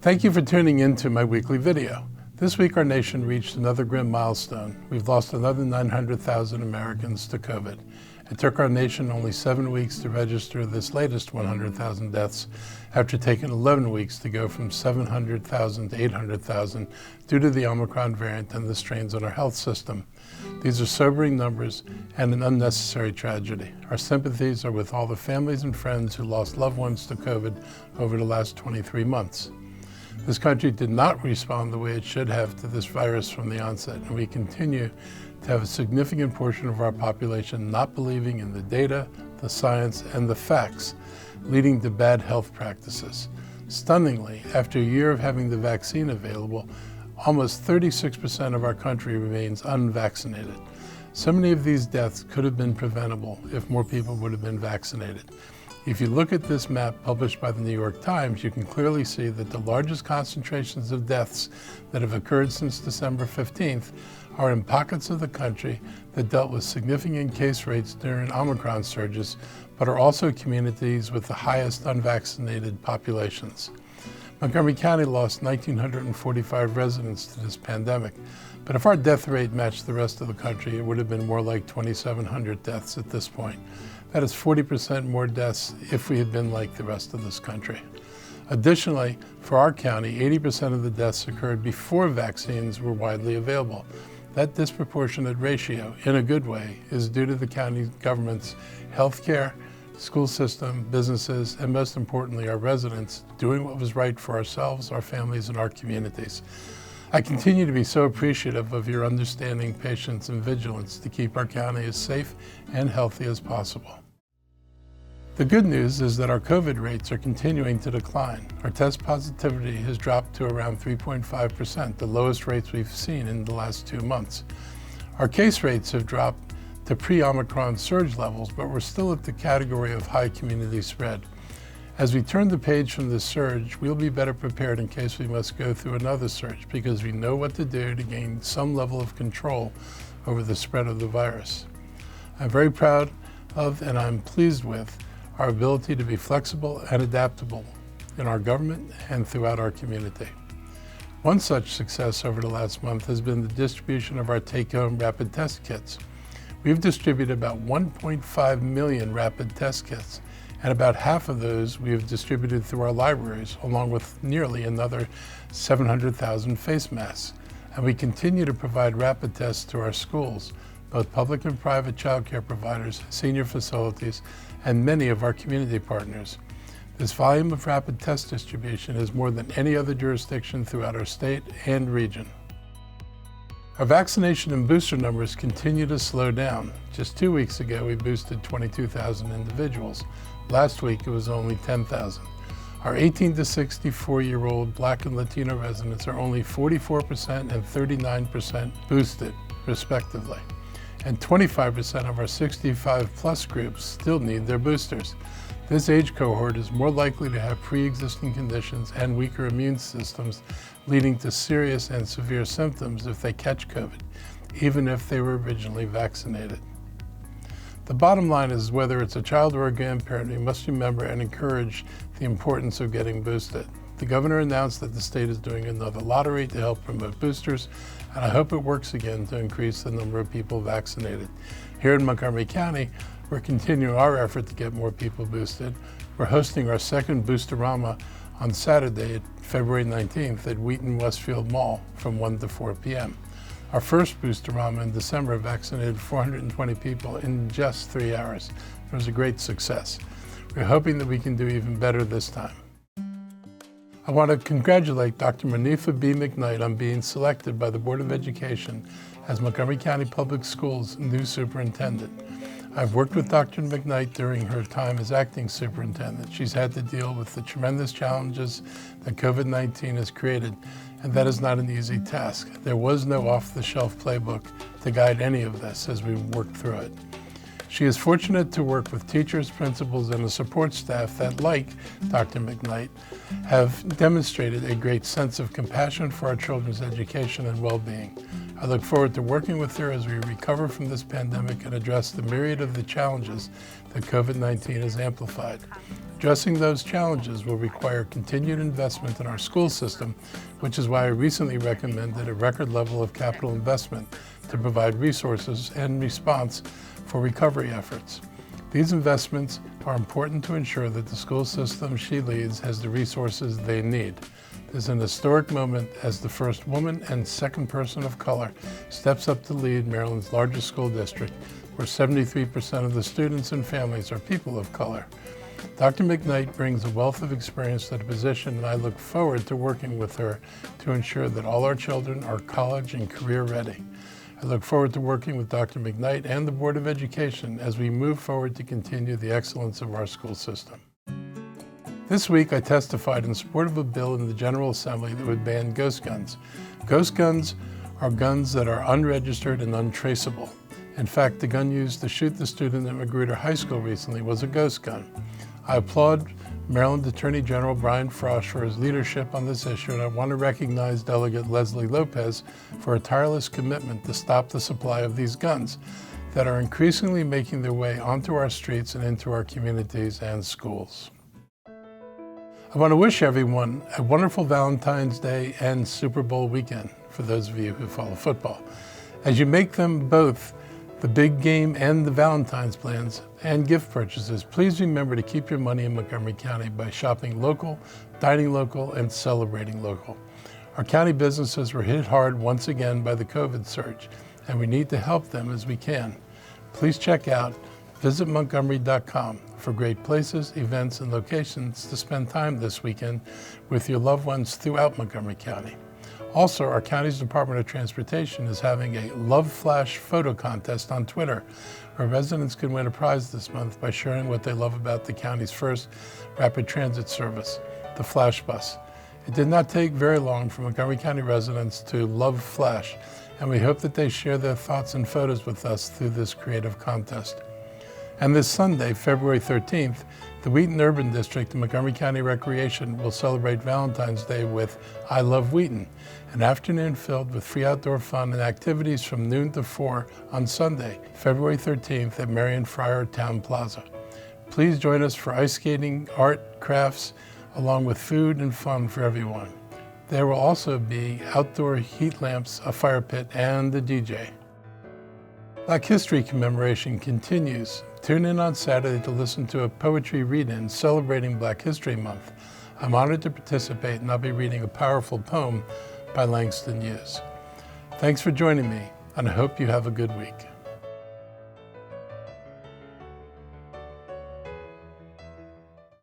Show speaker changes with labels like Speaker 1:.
Speaker 1: Thank you for tuning in to my weekly video. This week our nation reached another grim milestone. We've lost another 900,000 Americans to COVID. It took our nation only 7 weeks to register this latest 100,000 deaths after taking 11 weeks to go from 700,000 to 800,000 due to the Omicron variant and the strains on our health system. These are sobering numbers and an unnecessary tragedy. Our sympathies are with all the families and friends who lost loved ones to COVID over the last 23 months. This country did not respond the way it should have to this virus from the onset, and we continue to have a significant portion of our population not believing in the data, the science, and the facts, leading to bad health practices. Stunningly, after a year of having the vaccine available, almost 36% of our country remains unvaccinated. So many of these deaths could have been preventable if more people would have been vaccinated. If you look at this map published by the New York Times, you can clearly see that the largest concentrations of deaths that have occurred since December 15th are in pockets of the country that dealt with significant case rates during Omicron surges, but are also communities with the highest unvaccinated populations. Montgomery County lost 1,945 residents to this pandemic, but if our death rate matched the rest of the country, it would have been more like 2,700 deaths at this point. That is 40% more deaths if we had been like the rest of this country. Additionally, for our county, 80% of the deaths occurred before vaccines were widely available. That disproportionate ratio, in a good way, is due to the county government's healthcare, school system, businesses, and most importantly, our residents doing what was right for ourselves, our families, and our communities. I continue to be so appreciative of your understanding, patience, and vigilance to keep our county as safe and healthy as possible. The good news is that our COVID rates are continuing to decline. Our test positivity has dropped to around 3.5%, the lowest rates we've seen in the last 2 months. Our case rates have dropped to pre-Omicron surge levels, but we're still at the category of high community spread. As we turn the page from this surge, we'll be better prepared in case we must go through another surge because we know what to do to gain some level of control over the spread of the virus. I'm very proud of and I'm pleased with our ability to be flexible and adaptable in our government and throughout our community. One such success over the last month has been the distribution of our take-home rapid test kits. We've distributed about 1.5 million rapid test kits, and about half of those we have distributed through our libraries, along with nearly another 700,000 face masks. And we continue to provide rapid tests to our schools, both public and private child care providers, senior facilities, and many of our community partners. This volume of rapid test distribution is more than any other jurisdiction throughout our state and region. Our vaccination and booster numbers continue to slow down. Just 2 weeks ago, we boosted 22,000 individuals. Last week, it was only 10,000. Our 18 to 64-year-old Black and Latino residents are only 44% and 39% boosted, respectively. And 25% of our 65-plus groups still need their boosters. This age cohort is more likely to have pre-existing conditions and weaker immune systems, leading to serious and severe symptoms if they catch COVID, even if they were originally vaccinated. The bottom line is whether it's a child or a grandparent, we must remember and encourage the importance of getting boosted. The governor announced that the state is doing another lottery to help promote boosters, and I hope it works again to increase the number of people vaccinated. Here in Montgomery County, we're continuing our effort to get more people boosted. We're hosting our second Boosterama on Saturday, February 19th at Wheaton Westfield Mall from 1 to 4 p.m. Our first Boosterama in December vaccinated 420 people in just 3 hours. It was a great success. We're hoping that we can do even better this time. I want to congratulate Dr. Manifa B. McKnight on being selected by the Board of Education as Montgomery County Public Schools' new superintendent. I've worked with Dr. McKnight during her time as acting superintendent. She's had to deal with the tremendous challenges that COVID-19 has created, and that is not an easy task. There was no off-the-shelf playbook to guide any of this as we worked through it. She is fortunate to work with teachers, principals, and a support staff that, like Dr. McKnight, have demonstrated a great sense of compassion for our children's education and well-being. I look forward to working with her as we recover from this pandemic and address the myriad of the challenges that COVID-19 has amplified. Addressing those challenges will require continued investment in our school system, which is why I recently recommended a record level of capital investment to provide resources and response for recovery efforts. These investments are important to ensure that the school system she leads has the resources they need. This is an historic moment as the first woman and second person of color steps up to lead Maryland's largest school district, where 73% of the students and families are people of color. Dr. McKnight brings a wealth of experience to the position, and I look forward to working with her to ensure that all our children are college and career ready. I look forward to working with Dr. McKnight and the Board of Education as we move forward to continue the excellence of our school system. This week I testified in support of a bill in the General Assembly that would ban ghost guns. Ghost guns are guns that are unregistered and untraceable. In fact, the gun used to shoot the student at Magruder High School recently was a ghost gun. I applaud Maryland Attorney General Brian Frosh for his leadership on this issue, and I want to recognize Delegate Leslie Lopez for a tireless commitment to stop the supply of these guns that are increasingly making their way onto our streets and into our communities and schools. I want to wish everyone a wonderful Valentine's Day and Super Bowl weekend for those of you who follow football. As you make them both the big game and the Valentine's plans and gift purchases, please remember to keep your money in Montgomery County by shopping local, dining local, and celebrating local. Our county businesses were hit hard once again by the COVID surge, and we need to help them as we can. Please check out visitmontgomery.com for great places, events, and locations to spend time this weekend with your loved ones throughout Montgomery County. Also, our county's Department of Transportation is having a Love Flash photo contest on Twitter, where residents can win a prize this month by sharing what they love about the county's first rapid transit service, the Flash Bus. It did not take very long for Montgomery County residents to love Flash, and we hope that they share their thoughts and photos with us through this creative contest. And this Sunday, February 13th, the Wheaton Urban District and Montgomery County Recreation will celebrate Valentine's Day with I Love Wheaton, an afternoon filled with free outdoor fun and activities from noon to 4 on Sunday, February 13th at Marion Friar Town Plaza. Please join us for ice skating, art, crafts, along with food and fun for everyone. There will also be outdoor heat lamps, a fire pit, and a DJ. Black History Commemoration continues. Tune in on Saturday to listen to a poetry read-in celebrating Black History Month. I'm honored to participate, and I'll be reading a powerful poem by Langston Hughes. Thanks for joining me, and I hope you have a good week.